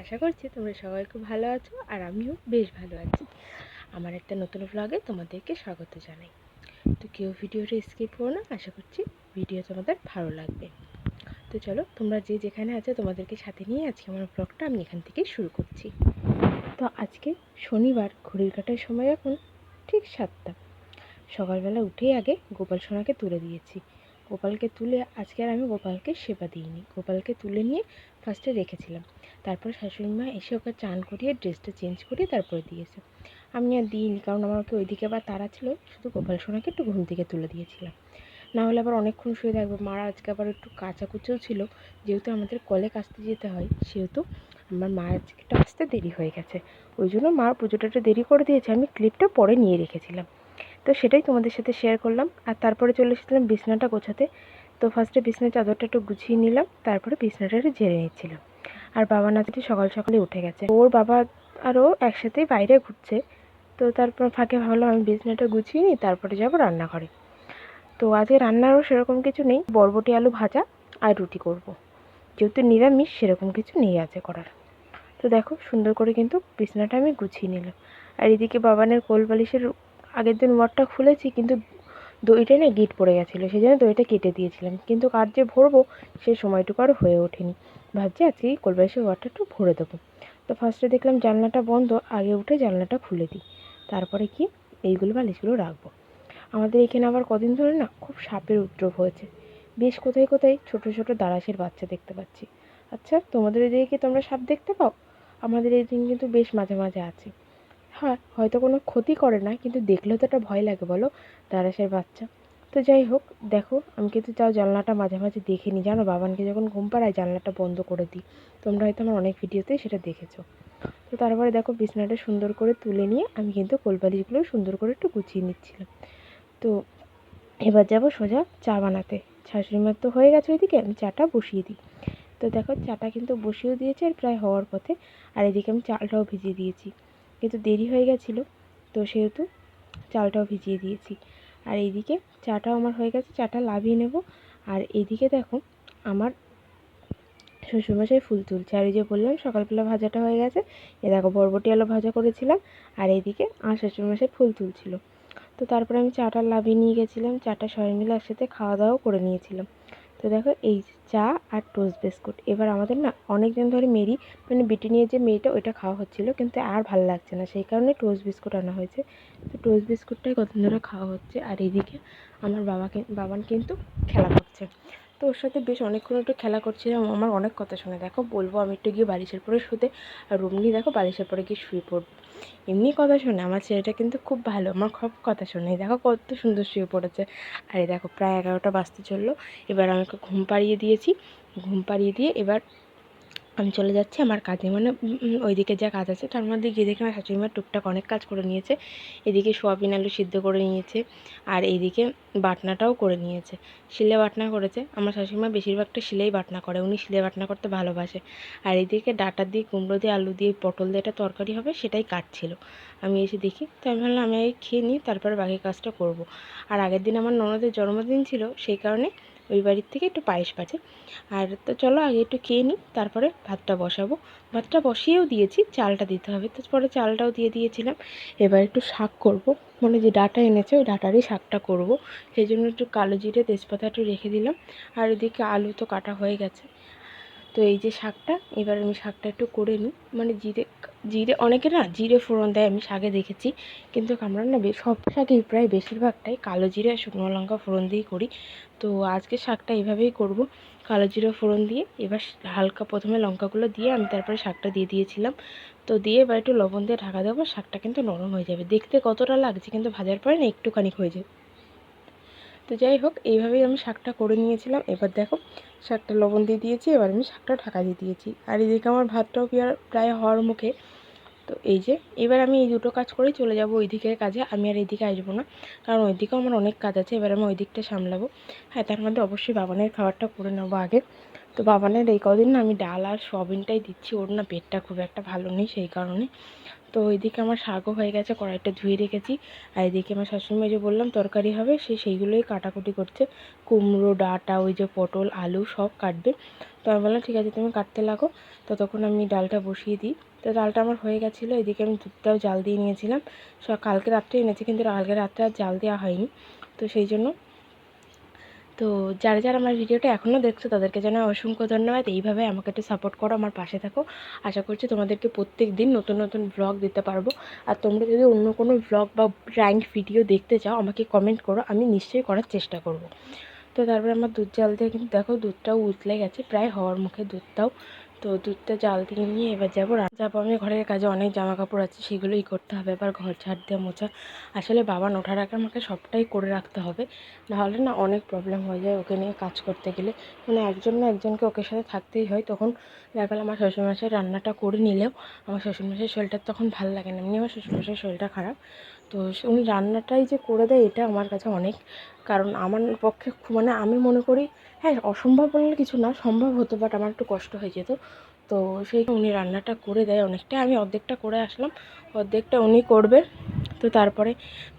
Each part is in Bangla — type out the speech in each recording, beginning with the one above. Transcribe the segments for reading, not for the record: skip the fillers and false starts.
আশা করছি তোমরা সবাই খুব ভালো আছো আর আমিও বেশ ভালো আছি। আমার একটা নতুন ব্লগে তোমাদেরকে স্বাগত জানাই। তো কেউ ভিডিওটা স্কিপ করো না, আশা করছি ভিডিও তোমাদের ভালো লাগবে। তো চলো, তোমরা যে যেখানে আছো তোমাদেরকে সাথে নিয়ে আজকে আমার ব্লগটা আমি এখান থেকে শুরু করছি। তো আজকে শনিবার, ঘড়ির কাটার সময় এখন ঠিক 7টা। সকালবেলা উঠেই আগে গোপাল সোনাকে তুলে দিয়েছি। গোপালকে তুলে আজকে আর আমি গোপালকে সেবা দিইনি, গোপালকে তুলে নিয়ে ফার্স্টে রেখেছিলাম। তারপর শাশুড়ি মা এসে ওকে চান করিয়ে ড্রেসটা চেঞ্জ করিয়ে তারপরে দিয়েছে। আমি আর দিইনি, কারণ আমার ওকে ওইদিকে আবার তাড়া ছিল। শুধু গোপাল সোনাকে একটু ঘুম থেকে তুলে দিয়েছিলাম, না হলে আবার অনেকক্ষণ শুয়ে থাকবে। মারা আজকে আবার একটু কাচাকুচোও ছিল, যেহেতু আমাদের কলে কাচতে যেতে হয়, সেহেতু আমার মা আজকে একটু আসতে দেরি হয়ে গেছে। ওই জন্য মার পুজোটা একটু দেরি করে দিয়েছে। আমি ক্লিপটা পরে নিয়ে রেখেছিলাম, তো সেটাই তোমাদের সাথে শেয়ার করলাম। আর তারপরে চলে এসেছিলাম বিছনাটা গোছাতে। তো ফার্স্টে বিছনার চাদরটা একটু গুছিয়ে নিলাম, তারপরে বিছনাটা একটু ঝেড়ে নিচ্ছিলাম। আর বাবা নাতিটি সকাল সকালে উঠে গেছে, ওর বাবা আরও একসাথেই বাইরে ঘুরছে। তো তারপর ফাঁকে ভাবলাম আমি বিছনাটা গুছিয়ে নিই, তারপরে যাবো রান্নাঘরে। তো আজকে রান্নারও সেরকম কিছু নেই, বরবটি আলু ভাজা আর রুটি করব। যেহেতু নিরামিষ, সেরকম কিছু নেই আছে করার। তো দেখো, সুন্দর করে কিন্তু বিছনাটা আমি গুছিয়ে নিলাম। আর এদিকে বাবানের কোল বালিশের আগের দিন ওয়ারটা খুলেছি, কিন্তু দইটা না গিট পড়ে গেছিলো, সেই জন্য দইটা কেটে দিয়েছিলাম। কিন্তু কার যে ভরবো সে সময়টুকু আর হয়ে ওঠেনি। ভাবছি আজকেই কোল বালিশের ওয়ারটা একটু ভরে দেবো। তো ফার্স্টে দেখলাম জানলাটা বন্ধ, আগে উঠে জানলাটা খুলে দিই, তারপরে কি এইগুলো বালিশগুলো রাখবো। আমাদের এখানে আবার কদিন ধরে না খুব সাপের উপদ্রব হয়েছে। বেশ কোথায় কোথায় ছোট ছোট দারাসের বাচ্চা দেখতে পাচ্ছি। আচ্ছা, তোমাদের এদিকে কি তোমরা সাপ দেখতে পাও? আমাদের এই দিন কিন্তু বেশ মাঝে মাঝে আছে। হ্যাঁ, হয়তো কোনো ক্ষতি করে না, কিন্তু দেখলেও তো একটা ভয় লাগে বলো, দারাসের বাচ্চা। তো যাই হোক, দেখো আমি কিন্তু তাও জানলাটা মাঝে মাঝে দেখে নিই, জানো, বাবানকে যখন ঘুম পাড়ায় জানলাটা বন্ধ করে দিই। তোমরা হয়তো আমার অনেক ভিডিওতেই সেটা দেখেছো। তো তারপরে দেখো বিছানাটা সুন্দর করে তুলে নিয়ে আমি কিন্তু কোলবালিশগুলো সুন্দর করে একটু গুছিয়ে নিচ্ছিলাম। তো এবার যাব সোজা চা বানাতে। শাশুড়িমার তো হয়ে গেছে ওইদিকে, আমি চাটা বসিয়ে দিই। তো দেখো চাটা কিন্তু বসিয়েও দিয়েছে আর প্রায় হওয়ার পথে। আর এদিকে আমি চালটাও ভিজিয়ে দিয়েছি, কিন্তু দেরি হয়ে গেছিলো, তো সেহেতু চালটাও ভিজিয়ে দিয়েছি। আর এইদিকে চাটাও আমার হয়ে গেছে, চাটা লাভিয়ে নেব। আর এইদিকে দেখো আমার শ্বশুরমশাই ফুল তুলছে। আর এই যে বললাম সকালবেলা ভাজাটা হয়ে গেছে, এ দেখো বরবটি আলু ভাজা করেছিলাম, আর এইদিকে আমার শ্বশুরমশাই ফুল তুলছিল। তো তারপরে আমি চাটা লাভিয়ে নিয়ে গেছিলাম, চাটা সবাই মিলে একসাথে খাওয়া দাওয়াও করে নিয়েছিলাম। তো দেখো এই চা আর টোস্ট বিস্কুট, এবার আমাদের না অনেক দিন ধরে মেরি মানে বিটি নিয়ে যে মেয়েটা ওইটা খাওয়া হচ্ছিলো, কিন্তু আর ভালো লাগছে না, সেই কারণে টোস্ট বিস্কুট আনা হয়েছে। তো টোস্ট বিস্কুটটাই কতদিন ধরে খাওয়া হচ্ছে। আর এইদিকে আমার বাবান কিন্তু খেলা করছে। তো ওর সাথে বেশ অনেকক্ষণ একটু খেলা করছিলাম, আমার অনেক কথা শুনে। দেখো বলবো আমি একটু গিয়ে বালিশের পরে শুতে, আর রুমনি দেখো বালিশের পরে গিয়ে শুয়ে পড়বো। এমনি কথা শোনে আমার ছেলেটা, কিন্তু খুব ভালো, আমার খুব কথা শোনে। দেখো কত সুন্দর শুয়ে পড়েছে। আর এই দেখো প্রায় 11টা বাজতে চললো। এবার আমাকে ঘুম পাড়িয়ে দিয়েছি, ঘুম পাড়িয়ে দিয়ে এবার আমি চলে যাচ্ছি আমার কাজে, মানে ওইদিকে যা কাজ আছে তার মধ্যে গিয়ে দেখি আমার শাশুড়িমা টুকটাক অনেক কাজ করে নিয়েছে। এদিকে সোয়াবিন আলু সিদ্ধ করে নিয়েছে, আর এইদিকে বাটনাটাও করে নিয়েছে। শিলে বাটনা করেছে, আমার শাশুড়িমা বেশিরভাগটা শিলেই বাটনা করে, উনি শিলে বাটনা করতে ভালোবাসে। আর এইদিকে ডাঁটা দিয়ে, কুমড়ো দিয়ে, আলু দিয়ে, পটল দিয়ে একটা তরকারি হবে, সেটাই কাটছিল। আমি এসে দেখি, তো আমি ভাবলাম আমি আগে খেয়ে নিই, তারপরে বাকি কাজটা করব। আর আগের দিন আমার ননদের জন্মদিন ছিল, সেই কারণে ওই বাড়ির থেকে একটু পায়েস পাচ্ছে। আর তো চলো আগে একটু খেয়ে নিই, তারপরে ভাতটা বসাবো। ভাতটা বসিয়েও দিয়েছি, চালটা দিতে হবে, তো পরে চালটাও দিয়ে দিয়েছিলাম। এবার একটু শাক করব, মানে যে ডাঁটা এনেছে ওই ডাঁটারই শাকটা করব। সেই জন্য একটু কালো জিরে তেজপাতা একটু রেখে দিলাম। আর এদিকে আলু তো কাটা হয়ে গেছে। তো এই যে শাকটা, এবার আমি শাকটা একটু করে নিই। মানে জিরে জিরে অনেকে না জিরে ফোড়ন দেয়, আমি শাকে দেখেছি, কিন্তু আমরা না সব শাকেই প্রায় বেশিরভাগটাই কালো জিরে আর শুকনো লঙ্কা ফোড়ন দিয়েই করি। তো আজকে শাকটা এইভাবেই করব, কালো জিরে ফোড়ন দিয়ে। এবার হালকা প্রথমে লঙ্কাগুলো দিয়ে আমি তারপরে শাকটা দিয়ে দিয়েছিলাম। তো দিয়ে এবার একটু লবণ দিয়ে ঢাকা দেবো, শাকটা কিন্তু নরম হয়ে যাবে। দেখতে কতটা লাগছে, কিন্তু ভাজার পরে না একটুখানি হয়ে যায়। তো যাই হোক, এইভাবেই আমি শাকটা করে নিয়েছিলাম। এবার দেখো শাকটা লবণ দিয়ে দিয়েছি, এবার আমি শাকটা ঢাকা দিয়ে দিয়েছি। আর এদিকে আমার ভাতটাও প্রায় হওয়ার মুখে। তো এই যে এবার আমি এই দুটো কাজ করেই চলে যাব ওই দিকের কাজে, আমি আর এইদিকে আসবো না, কারণ ওই দিকেও আমার অনেক কাজ আছে। এবার আমি ওই দিকটা সামলাবো। হ্যাঁ, তার মধ্যে অবশ্যই বাবানের খাবারটা করে নেবো আগে। তো বাবানের এই কদিন না আমি ডাল আর সয়াবিনটাই দিচ্ছি, ওর না পেটটা খুব একটা ভালো নেই সেই কারণে। তো ওইদিকে আমার শাকও হয়ে গেছে, কড়াইটা ধুয়ে রেখেছি। আর এদিকে আমার শাশুড়ি যে বললাম তরকারি হবে, সেইগুলোই কাটাকুটি করছে। কুমড়ো, ডাঁটা, ওই যে পটল, আলু সব কাটবে। তো আমি বললাম ঠিক আছে তুমি কাটতে লাগো, ততক্ষণ আমি ডালটা বসিয়ে দিই। তো ডালটা আমার হয়ে গেছিলো। এদিকে আমি দুধটাও জাল দিয়ে নিয়েছিলাম, কালকে রাত্রে এনেছি, কিন্তু কালকে রাত্রে আর জাল দেওয়া হয়নি। তো সেই জন্য তো যারা যারা আমার ভিডিওটা এখনও দেখছো তাদেরকে জানাই অসংখ্য ধন্যবাদ। এইভাবে আমাকে একটু সাপোর্ট করো, আমার পাশে থাকো। আশা করছি তোমাদেরকে প্রত্যেক দিন নতুন নতুন ব্লগ দিতে পারবো। আর তোমরা যদি অন্য কোনো ব্লগ বা প্র্যাঙ্ক ভিডিও দেখতে চাও আমাকে কমেন্ট করো, আমি নিশ্চয়ই করার চেষ্টা করব। তো তারপরে আমার দুধ জাল দিয়ে কিন্তু দেখো দুধটাও উতলে গেছে, প্রায় হওয়ার মুখে দুধটাও। তো দুধটা জাল দিয়ে নিয়ে এবার যাবো আমি ঘরের কাজে অনেক জামা কাপড় আছে, সেগুলোই করতে হবে। এবার ঘর ঝাড় দিয়ে মোছা, আসলে বাবা ওঠার আগে আমাকে সবটাই করে রাখতে হবে, নাহলে না অনেক প্রবলেম হয়ে যায় ওকে নিয়ে কাজ করতে গেলে। মানে একজন না একজনকে ওকে সাথে থাকতেই হয়। তখন দেখা গেল আমার শ্বশুরমশাই রান্নাটা করে নিলেও আমার শ্বশুরমশাইয়ের শরীরটা তখন ভালো লাগে না, এমনি আমার শ্বশুরমশাইয়ের শরীরটা খারাপ। তো উনি রান্নাটাই যে করে দেয় এটা আমার কাছে অনেক, কারণ আমার পক্ষে মানে আমি মনে করি হ্যাঁ অসম্ভব বললে কিছু না, সম্ভব হতো, বাট আমার একটু কষ্ট হয়ে যেত। তো সেই উনি রান্নাটা করে দেয় অনেকটা, আমি অর্ধেকটা করে আসলাম, অর্ধেকটা উনি করবে। তো তারপরে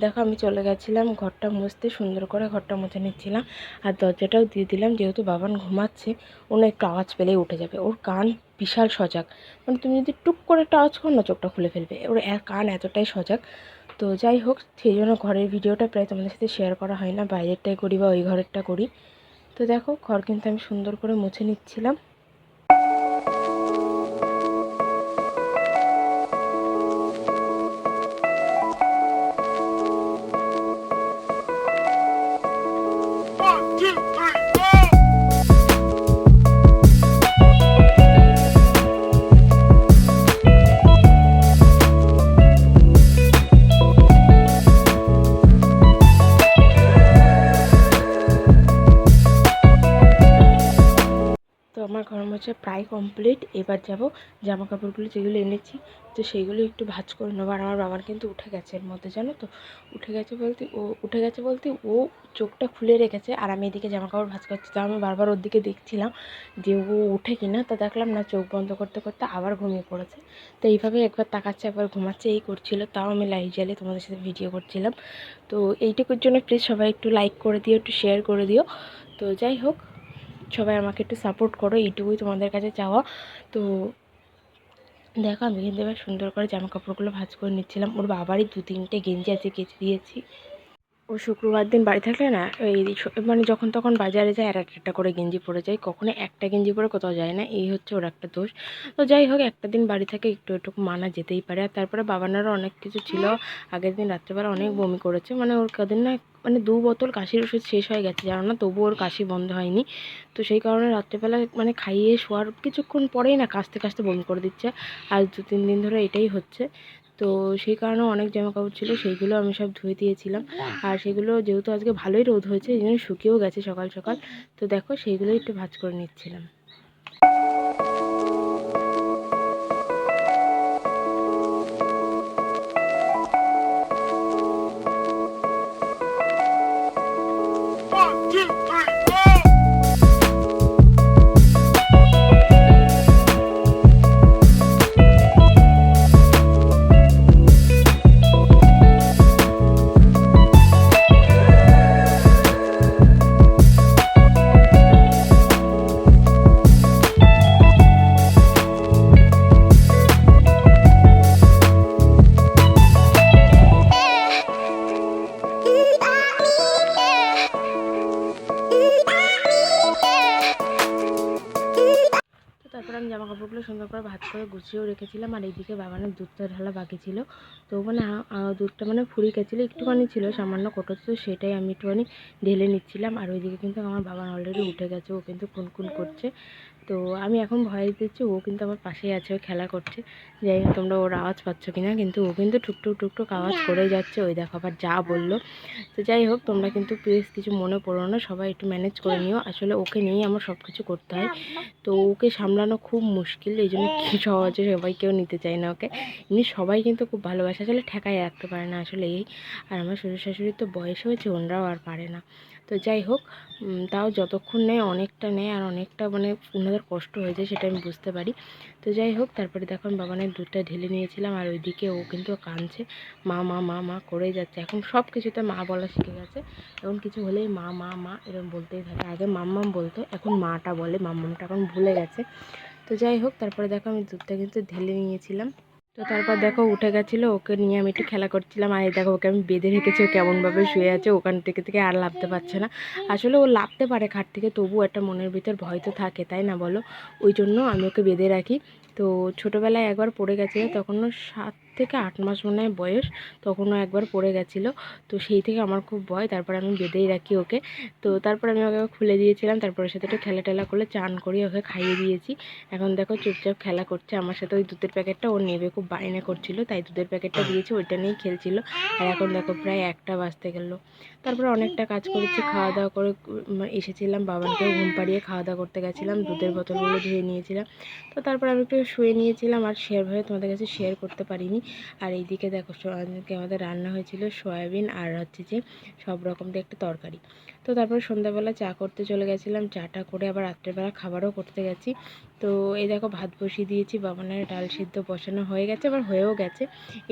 দেখো আমি চলে গেছিলাম ঘরটা মুছতে, সুন্দর করে ঘরটা মুছে নিচ্ছিলাম। আর দরজাটাও দিয়ে দিলাম, যেহেতু বাবান ঘুমাচ্ছে, ওনার একটু আওয়াজ পেলেই উঠে যাবে। ওর কান বিশাল সজাগ, মানে তুমি যদি টুক করে একটা আওয়াজ করো না চোখটা খুলে ফেলবে, ওর কান এতটাই সজাগ। তো যাই হোক, সেই জন্য ঘরের ভিডিওটা প্রায় তোমাদের সাথে শেয়ার করা হয় না, বাইরেরটাই করি বা ওই ঘরেরটা করি। তো দেখো ঘর কিন্তু আমি সুন্দর করে মুছে নিচ্ছিলাম। আমার ঘর মোছা প্রায় কমপ্লিট। এবার যাব জামা কাপড়গুলো যেগুলো এনেছি তো সেইগুলো একটু ভাঁজ করে নেবো। আর আমার বাবার কিন্তু উঠে গেছে এর মধ্যে, জানো তো, উঠে গেছে বলতে ও চোখটা খুলে রেখেছে, আর আমি এদিকে জামা কাপড় ভাঁজ করছি। তো আমি বারবার ওর দিকে দেখছিলাম যে ও উঠে কিনা, তো দেখলাম না, চোখ বন্ধ করতে করতে আবার ঘুমিয়ে পড়েছে। তো এইভাবে একবার তাকাচ্ছে একবার ঘুমাচ্ছে, এই করছিল। তাও আমি লাইট জ্বালিয়ে তোমাদের সাথে ভিডিও করছিলাম। তো এইটুকুর জন্য প্লিজ সবাই একটু লাইক করে দিও, একটু শেয়ার করে দিও। তো যাই হোক, সবাই আমাকে একটু সাপোর্ট করো, এইটুকুই তোমাদের কাছে চাওয়া। তো দেখো আমি কিন্তু এবার সুন্দর করে জামা কাপড়গুলো ভাঁজ করে নিচ্ছিলাম। ওর বাবারই 2-3টে গেঞ্জি আছে, কেচে দিয়েছি। ও শুক্রবার দিন বাড়ি থাকলে না এই মানে যখন তখন বাজারে যায় আর একটা করে গেঞ্জি পরে যায়, কখনো একটা গেঞ্জি পরে কোথাও যায় না, এই হচ্ছে ওর একটা দোষ। তো যাই হোক, একটা দিন বাড়ি থাকে একটু একটু মানা যেতেই পারে। আর তারপরে বাবানারও অনেক কিছু ছিল, আগের দিন রাত্রেবেলা অনেক বমি করেছে, মানে ওর কদিন না মানে 2 বোতল কাশির ওষুধ শেষ হয়ে গেছে জানো না, তবুও ওর কাশি বন্ধ হয়নি। তো সেই কারণে রাত্রেবেলা মানে খাইয়ে শোয়ার কিছুক্ষণ পরেই না কাশতে কাশতে বমি করে দিচ্ছে। আজ 2-3 দিন ধরে এটাই হচ্ছে। তো সেই কারণেও অনেক জামাকাপড় ছিল, সেইগুলো আমি সব ধুয়ে দিয়েছিলাম। আর সেগুলো যেহেতু আজকে ভালোই রোদ হয়েছে এই জন্য শুকিয়েও গেছে সকাল সকাল। তো দেখো সেইগুলোই একটু ভাঁজ করে নিচ্ছিলাম। তারপর আমি জামা কাপড়গুলো সুন্দর করে ভাঁজ করে গুছিয়েও রেখেছিলাম। আর এইদিকে বাগানের দুধটা ঢালা বাকি ছিল, তো মানে দুধটা মানে ফুরিয়ে গেছিলো, একটুখানি ছিল সামান্য কোটোতে, তো সেটাই আমি একটুখানি ঢেলে নিচ্ছিলাম। আর ওইদিকে কিন্তু আমার বাবা অলরেডি উঠে গেছে, ও কিন্তু খুনখুন করছে। তো আমি এখন ভয় দিচ্ছি, ও কিন্তু আমার পাশেই আছে, ও খেলা করছে। যাই হোক তোমরা ওর আওয়াজ পাচ্ছ কিনা, কিন্তু ও কিন্তু টুকটুক টুকটুক আওয়াজ করেই যাচ্ছে। ওই দেখো আবার যা বললো। তো যাই হোক, তোমরা কিন্তু প্লিজ কিছু মনে পড়ো না, সবাই একটু ম্যানেজ করে নিও। আসলে ওকে নিয়েই আমার সব কিছু করতে হয়, তো ওকে সামলানো খুব মুশকিল, এই জন্য কি সহজে সবাই কেউ নিতে চায় না ওকে। এমনি সবাই কিন্তু খুব ভালোবাসে, আসলে ঠেকায় রাখতে পারে না আসলে এই। আর আমার শ্বশুর শাশুড়ির তো বয়স হয়েছে, ওনারাও আর পারে না। তো যাই হোক, তাও যতক্ষণ নেয় অনেকটা নেয়, আর অনেকটা মানে ওনাদের কষ্ট হয়ে যায় সেটা আমি বুঝতে পারি। তো যাই হোক, তারপরে দেখো আমি বাবানের দুধটা ঢেলে নিয়েছিলাম, আর ওইদিকে ও কিন্তু কাঁদছে, মা মা মা মা করেই যাচ্ছে। এখন সব কিছুতে মা বলা শিখে গেছে, এখন কিছু হলেই মা মা মা এরকম বলতেই থাকে। আগে মাম্মাম বলতো, এখন মাটা বলে, মাম্মামটা এখন ভুলে গেছে। তো যাই হোক, তারপরে দেখো আমি দুধটা কিন্তু ঢেলে নিয়েছিলাম। তো তারপর দেখো উঠে গেছিলো, ওকে নিয়ে আমি একটু খেলা করছিলাম। আর এই দেখো ওকে আমি বেঁধে রেখেছি, ও কেমনভাবে শুয়ে আছে, ওখান থেকে আর লাফতে পারছে না। আসলে ও লাফতে পারে খাট থেকে, তবু একটা মনের ভিতর ভয় তো থাকে, তাই না বলো? ওই জন্য আমি ওকে বেঁধে রাখি। তো ছোটোবেলায় একবার পড়ে গেছিলো, তখনও 7 থেকে 8 মাস মনে হয় বয়স, তখনও একবার পড়ে গেছিলো। তো সেই থেকে আমার খুব ভয়, তারপর আমি বেঁধেই রাখি ওকে। তো তারপর আমি ওকে খুলে দিয়েছিলাম, তারপর ওর সাথে একটু খেলা টেলা করলে চান করিয়ে ওকে খাইয়ে দিয়েছি। এখন দেখো চুপচাপ খেলা করছে আমার সাথে। ওই দুধের প্যাকেটটা ওর নেবে খুব বায়না করছিল, তাই দুধের প্যাকেটটা দিয়েছি, ওইটা নিয়েই খেলছিল। আর এখন দেখো প্রায় 1টা বাজতে গেল। তারপরে অনেকটা কাজ করেছি, খাওয়া দাওয়া করে এসেছিলাম, বাবানকেও ঘুম পাড়িয়ে খাওয়া দাওয়া করতে গেছিলাম, দুধের বোতলগুলো ধুয়ে নিয়েছিলাম। তো তারপর আমি একটু শুয়ে নিয়েছিলাম, আর শেয়ারভাবে তোমাদের কাছে শেয়ার করতে পারিনি। আর এইদিকে দেখো আজকে আমাদের রান্না হয়েছিল সয়াবিন, আর হচ্ছে যে সব রকম দিয়ে একটা তরকারি। তো তারপর সন্ধ্যাবেলা চা করতে চলে গেছিলাম, চাটা করে আবার রাত্রেবেলা খাবারও করতে গেছি। তো এই দেখো ভাত বসিয়ে দিয়েছি, বাবানের ডাল সিদ্ধ বসানো হয়ে গেছে, আবার হয়েও গেছে।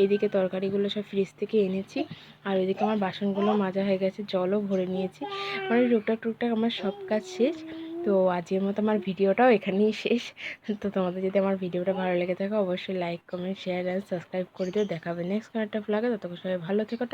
এইদিকে তরকারিগুলো সব ফ্রিজ থেকে এনেছি, আর ওইদিকে আমার বাসনগুলো মাজা হয়ে গেছে, জলও ভরে নিয়েছি। মানে টুকটাক আমার সব কাজ শেষ। তো আজকের মতো আমার ভিডিওটাও এখানেই শেষ। তো তোমাদের যদি আমার ভিডিওটা ভালো লেগে থাকে অবশ্যই like comment share and subscribe করে দিও। দেখাবে নেক্সট কোনো একটা ব্লগে, ততক্ষণ সবাই ভালো থেকো।